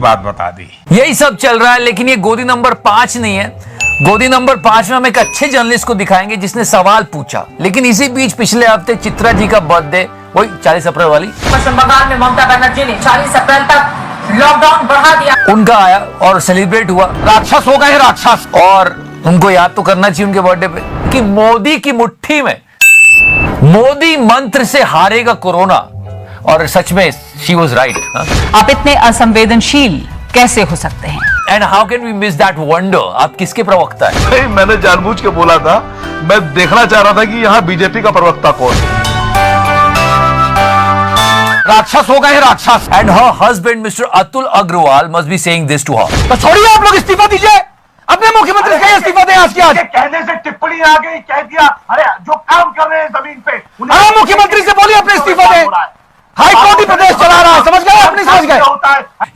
बात बता दी। यही सब चल रहा है, लेकिन ये गोदी नंबर 5 नहीं है। गोदी नंबर 5 में हम एक अच्छे जर्नलिस्ट को दिखाएंगे जिसने सवाल पूछा। लेकिन इसी बीच पिछले हफ्ते चित्रा जी का बर्थडे, वही 40 अप्रैल वाली, पश्चिम बंगाल में ममता बनर्जी ने 40 अप्रैल तक लॉकडाउन बढ़ा दिया, उनका आया और सेलिब्रेट हुआ। राक्षस हो गए राक्षस। और उनको याद तो करना चाहिए उनके बर्थडे पे कि मोदी की मुट्ठी में, मोदी मंत्र से हारेगा कोरोना। और सच में शी वाज राइट। आप इतने असंवेदनशील कैसे हो सकते हैं? And how can we miss that wonder? आप किसके प्रवक्ता है? मैंने जानबूझ के बोला था, मैं देखना चाह रहा था कि यहाँ बीजेपी का प्रवक्ता कौन है। राक्षस हो गए राक्षस। And her husband mister Atul Agarwal must be saying this to her. तो छोड़िए आप लोग, इस्तीफा दीजिए, अपने मुख्यमंत्री का इस्तीफा दें आज की आज। कहने से टिप्पणी आ गई, कह दिया अरे जो काम कर रहे हैं जमीन पे, अरे मुख्यमंत्री से बोलिए अपने इस्तीफा दें। हाई कोर्ट ही प्रदेश चला रहा है, समझ गए? अपनी समझ गए?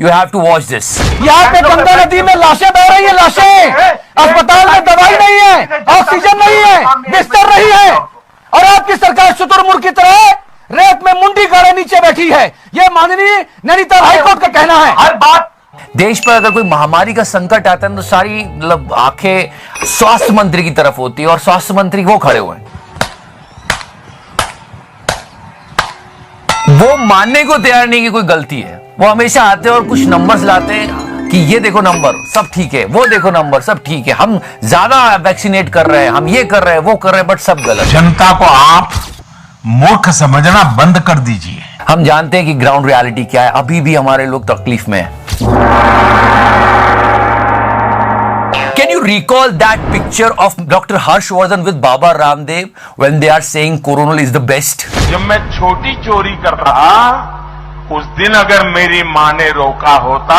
You have to watch this. यहाँ पे गंगा नदी में लाशें बह रही है, लाशें। अस्पताल में दवाई नहीं है, ऑक्सीजन नहीं है, बिस्तर नहीं है, और आपकी सरकार शुतुरमुर्ग की तरह रेत में मुंडी गाड़े नीचे बैठी है। ये माननीय नैनीताल हाईकोर्ट का कहना है। हर बात देश पर अगर कोई महामारी का संकट आता है तो सारी मतलब आंखें स्वास्थ्य मंत्री की तरफ होती है, और स्वास्थ्य मंत्री वो खड़े हुए हैं, वो मानने को तैयार नहीं कि कोई गलती है। वो हमेशा आते हैं और कुछ नंबर्स लाते हैं कि ये देखो नंबर सब ठीक है, वो देखो नंबर सब ठीक है, हम ज्यादा वैक्सीनेट कर रहे हैं, हम ये कर रहे हैं, वो कर रहे हैं, बट सब गलत। जनता को आप मूर्ख समझना बंद कर दीजिए। हम जानते हैं कि ग्राउंड रियलिटी क्या है। अभी भी हमारे लोग तकलीफ में हैं। Can you recall that picture of Dr. Harshvardhan with Baba Ramdev when they are saying Coronal is the best? जब मैं छोटी चोरी कर रहा, उस दिन अगर मेरी मां ने रोका होता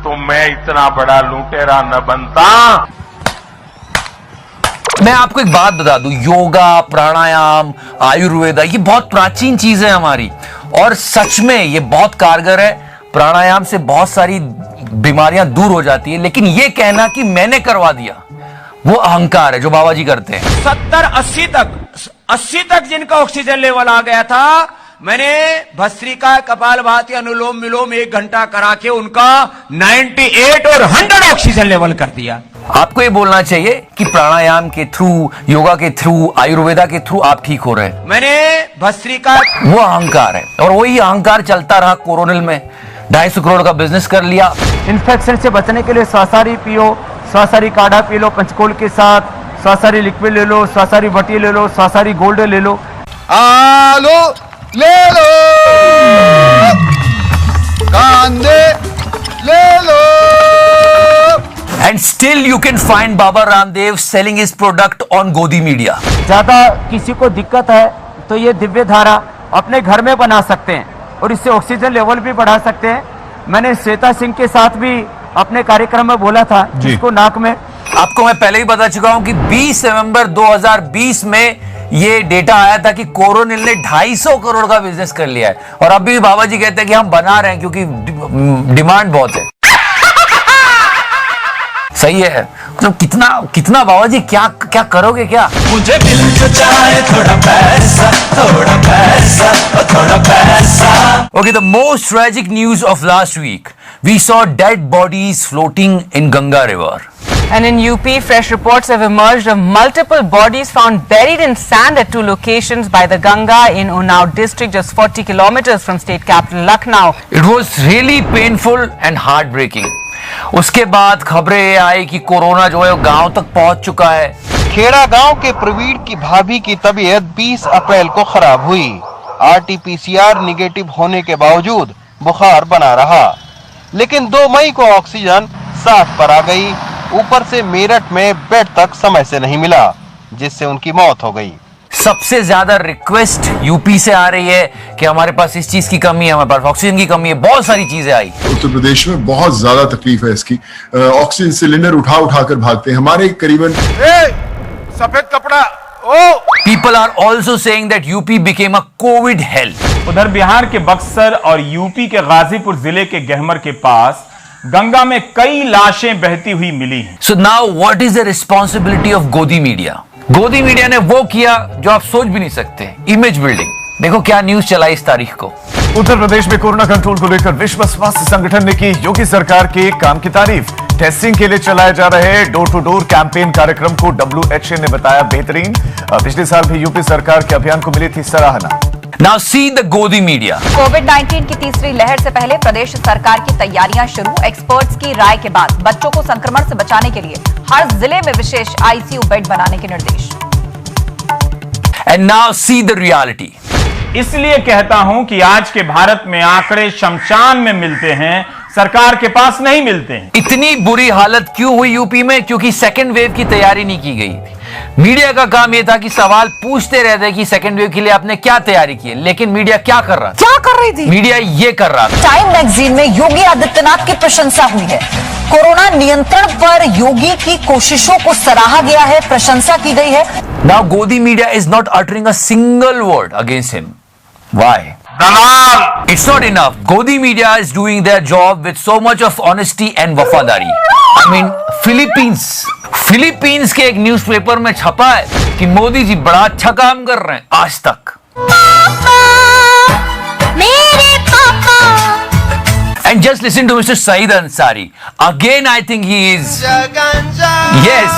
तो मैं इतना बड़ा लुटेरा न बनता। मैं आपको एक बात बता दूं, योगा, प्राणायाम, आयुर्वेदा, ये बहुत प्राचीन चीज है हमारी, और सच में ये बहुत कारगर है। प्राणायाम से बहुत सारी बीमारियां दूर हो जाती है। लेकिन ये कहना कि मैंने करवा दिया, वो अहंकार है जो बाबा जी करते हैं। 70-80 तक जिनका ऑक्सीजन लेवल आ गया था, मैंने भस्त्रिका, कपालभाति, अनुलोम विलोम 1 घंटा करा के उनका 98 और 100 ऑक्सीजन लेवल कर दिया। आपको ये बोलना चाहिए कि प्राणायाम के थ्रू, योगा के थ्रू, आयुर्वेदा के थ्रू आप ठीक हो रहे हैं। मैंने भस्त्रिका, वो अहंकार है, और वही अहंकार चलता रहा। कोरोनल में 250 करोड़ का बिजनेस कर लिया। इन्फेक्शन से बचने के लिए स्वासारी पियो, स्वासारी काढ़ा पी लो पंचकोल के साथ, स्वासारी लिक्विड ले लो, स्वासारी भट्टी ले लो, स्वासारी गोल्ड ले लो। आलो ले लो, कांदे ले लो। And still you can find Baba Ramdev selling his product on Godi Media. ज्यादा किसी को दिक्कत है तो ये दिव्य धारा अपने घर में बना सकते हैं और इससे ऑक्सीजन लेवल भी बढ़ा सकते हैं। मैंने श्वेता सिंह के साथ भी अपने कार्यक्रम में बोला था, जिसको नाक में, आपको मैं पहले ही बता चुका हूं कि 20 नवंबर 2020 में ये डेटा आया था कि कोरोनिल ने 250 करोड़ का बिजनेस कर लिया है, और अभी भी बाबा जी कहते हैं कि हम बना रहे हैं क्योंकि डिमांड बहुत है। सही है, मतलब कितना बाबा जी क्या क्या करोगे क्या? मुझे मिल तो जाए थोड़ा पैसा, थोड़ा पैसा, थोड़ा पैसा। Okay, the most tragic news of last week, we saw dead bodies floating in Ganga River. And in UP, fresh reports have emerged of multiple bodies found buried in sand at 2 locations by the Ganga in Unnao district, just 40 kilometers from state capital Lucknow. It was really painful and heartbreaking. उसके बाद खबरें आई कि corona जो है वो गांव तक पहुंच चुका है। खेड़ा गांव के प्रवीण की भाभी की तबीयत 20 अप्रैल को खराब हुई। RT-PCR निगेटिव होने के बावजूद बुखार बना रहा, लेकिन 2 मई को ऑक्सीजन 60 पर आ गई। ऊपर से मेरठ में बेड तक समय से नहीं मिला, जिससे उनकी मौत हो गई। सबसे ज्यादा रिक्वेस्ट यूपी से आ रही है कि हमारे पास इस चीज की कमी है, हमारे पास ऑक्सीजन की कमी है, बहुत सारी चीजें आई। उत्तर प्रदेश में बहुत ज्यादा तकलीफ है इसकी। ऑक्सीजन सिलेंडर उठा कर भागते हैं हमारे करीबन। सफेद कपड़ा People are also saying that UP became a COVID hell. उधर बिहार के बक्सर और यूपी के गाजीपुर जिले के गहमर के पास गंगा में कई लाशें बहती हुई मिली हैं। So now what is the responsibility of Godi Media? गोदी मीडिया ने वो किया जो आप सोच भी नहीं सकते, इमेज बिल्डिंग। देखो क्या न्यूज चला इस तारीख को। उत्तर प्रदेश में कोरोना कंट्रोल को लेकर विश्व स्वास्थ्य संगठन ने की योगी सरकार के काम की तारीफ। टेस्टिंग के लिए चलाए जा रहे डोर टू डोर कैंपेन कार्यक्रम को WHO ने बताया बेहतरीन। पिछले साल भी यूपी सरकार के अभियान को मिली थी सराहना। Now see the Godi media. कोविड-19 की तीसरी लहर से पहले प्रदेश सरकार की तैयारियां शुरू। एक्सपर्ट्स की राय के बाद बच्चों को संक्रमण से बचाने के लिए हर जिले में विशेष ICU बेड बनाने के निर्देश। And now see the reality. इसलिए कहता हूं कि आज के भारत में आंकड़े शमशान में मिलते हैं, सरकार के पास नहीं मिलते हैं। इतनी बुरी हालत क्यों हुई यूपी में? क्योंकि सेकेंड वेव की तैयारी नहीं की गई। मीडिया का काम यह था कि सवाल पूछते रहते कि सेकेंड वेव के लिए आपने क्या तैयारी की है, लेकिन मीडिया क्या कर रहा था? क्या कर रही थी? मीडिया ये कर रहा था। टाइम मैगजीन में योगी आदित्यनाथ की प्रशंसा हुई है। कोरोना नियंत्रण पर योगी की कोशिशों को सराहा गया है, प्रशंसा की गई है। Now Godi media is not uttering a single word against him. Why? Dalal! It's not enough. Godi media is doing their job with so much of honesty and wafadari. I mean, Philippines के एक newspaper में छपा है कि मोदी जी बड़ा अच्छा काम कर रहे हैं आज तक। मेरे पापा। And just listen to Mr. Saeed Ansari. Again, I think he is. Yes.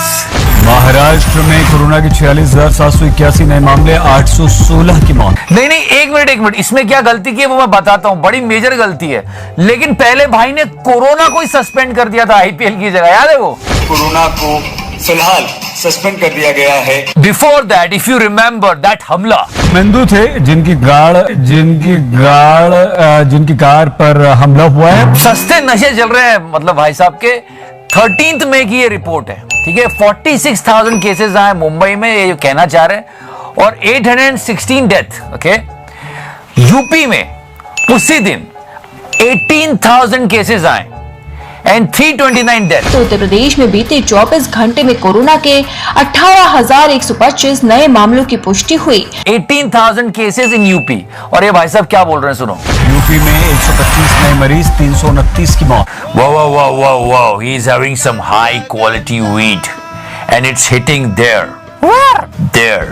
Maharashtra में कोरोना के 46,781 नए मामले, 816 की मौत। नहीं, एक मिनट, इसमें क्या गलती की है वो मैं बताता हूं। बड़ी मेजर गलती है, लेकिन पहले भाई ने कोरोना को ही सस्पेंड कर दिया था IPL की जगह, याद है वो? कोरोना को फिलहाल सस्पेंड कर दिया गया है। Before that, if you remember that हमला, मेंदू थे जिनकी कार पर हमला हुआ है। सस्ते नशे चल रहे हैं, मतलब भाई साहब के 13 मई की ये रिपोर्ट है, ठीक है। 46,000 केसेस आए मुंबई में, ये कहना चाह रहे हैं, और 816 डेथ। ओके, यूपी में उसी दिन 18,000 केसेस आए एंड 329 डेथ। तो उत्तर प्रदेश में बीते 24 घंटे में कोरोना के 18,125 नए मामलों की पुष्टि हुई। 18,000 केसेस इन यूपी। और ये भाई साहब क्या बोल रहे हैं, सुनो। यूपी में 125 नए मरीज, 329 की मौत। Wow, he is having some high quality weed and it's hitting there. There.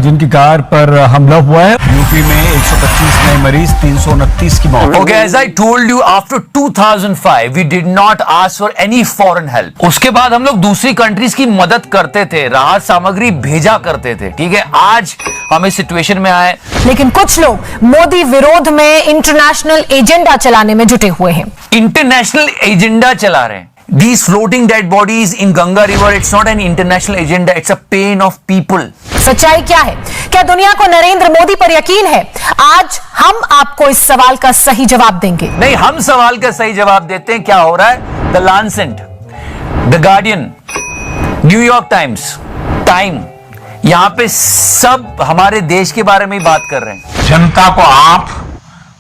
जिनकी कार पर हमला हुआ है। यूपी में 125 नए मरीज, 329 की मौत। Okay, as I told you, after 2005, we did not ask for any foreign help. उसके बाद हम लोग दूसरी कंट्रीज की मदद करते थे, राहत सामग्री भेजा करते थे, ठीक है। आज हम इस सिचुएशन में आए, लेकिन कुछ लोग मोदी विरोध में इंटरनेशनल एजेंडा चलाने में जुटे हुए हैं। इंटरनेशनल एजेंडा चला रहे हैं। These floating dead bodies in Ganga River, it's not an international agenda, it's a pain of people. सच्चाई क्या है? क्या दुनिया को नरेंद्र मोदी पर यकीन है? आज हम आपको इस सवाल का सही जवाब देंगे। नहीं, हम सवाल का सही जवाब देते हैं। क्या हो रहा है? The Lancet, the guardian, New York times, time, यहां पे सब हमारे देश के बारे में ही बात कर रहे हैं। जनता को आप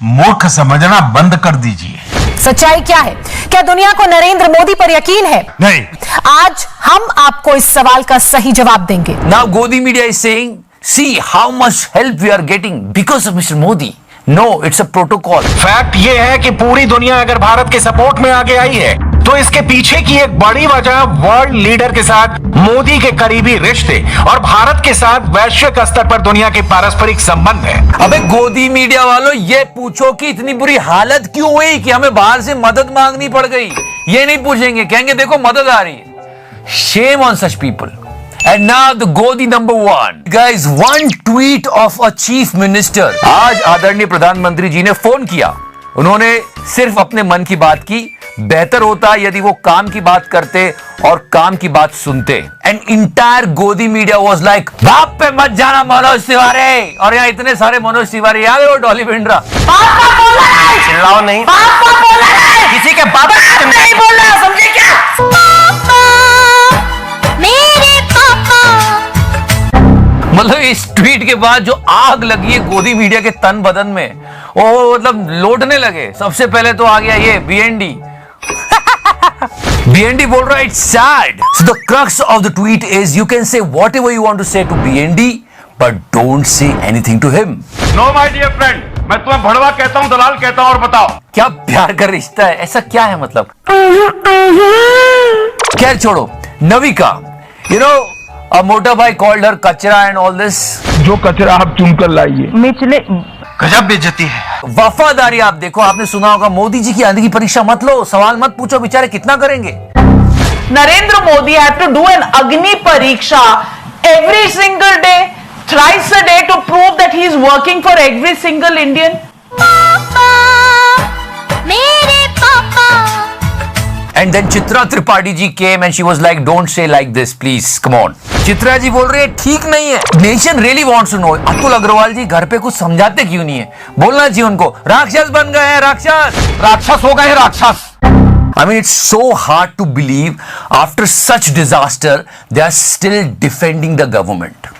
मूर्ख समझना बंद कर दीजिए। सच्चाई क्या है? क्या दुनिया को नरेंद्र मोदी पर यकीन है? नहीं। आज हम आपको इस सवाल का सही जवाब देंगे। Now Godi media is saying, see how much help we are getting because of Mr. Modi. No, it's a protocol. Fact ये है कि पूरी दुनिया अगर भारत के सपोर्ट में आगे आई है तो इसके पीछे की एक बड़ी वजह वर्ल्ड लीडर के साथ मोदी के करीबी रिश्ते और भारत के साथ वैश्विक स्तर पर दुनिया के पारस्परिक संबंध है। अबे गोदी मीडिया वालों, ये पूछो कि इतनी बुरी हालत क्यों हुई कि हमें बाहर से मदद मांगनी पड़ गई। ये नहीं पूछेंगे, कहेंगे देखो मदद आ रही है। Shame on such people. And now the Godi number 1. Guys, one tweet of a chief minister. आज आदरणीय प्रधानमंत्री जी ने फोन किया। उन्होंने सिर्फ अपने मन की बात की। बेहतर होता यदि वो काम की बात करते और काम की बात सुनते। एंड इंटायर गोदी मीडिया वाज लाइक, बाप पे मत जाना मनोज तिवारी। और यहाँ इतने सारे मनोज तिवारी, याद है वो डॉली बिंड्रा। चिल्लाओ नहीं, किसी के बाप नहीं बोल रहा, समझे क्या? मतलब इस ट्वीट के बाद जो आग लगी है गोदी मीडिया के तन बदन में, वो मतलब लौटने लगे। सबसे पहले तो आ गया ये BND। BND बोल रहा है it's sad. So the crux of the tweet is you can say whatever you want to say to BND, but don't say anything to him. No my dear friend, मैं तुम्हें भड़वा कहता हूँ, दलाल कहता हूँ, और बताओ क्या प्यार का रिश्ता है? ऐसा क्या है मतलब? खैर छोड़ो, Navika, you know, a motorbike called her Kachra and all this. जो कचरा आप चुनकर लाइए। निचले गजब बेइज्जती है। वफादारी आप देखो, आपने सुना होगा मोदी जी की आंधी की परीक्षा मत लो, सवाल मत पूछो, बेचारे कितना करेंगे। Narendra Modi had to do an Agni Pariksha every single day, thrice a day, to prove that he is working for every single Indian. And then Chitra Tripathi ji came and she was like, don't say like this, please, come on. Chitra ji बोल रहे हैं ठीक नहीं है, nation really wants to know. Atul Agarwal ji घर पे कुछ समझाते क्यों नहीं है? बोलना चाहिए उनको, राक्षस बन गए हैं, राक्षस हो गए हैं, राक्षस। I mean, it's so hard to believe after such disaster, they are still defending the government.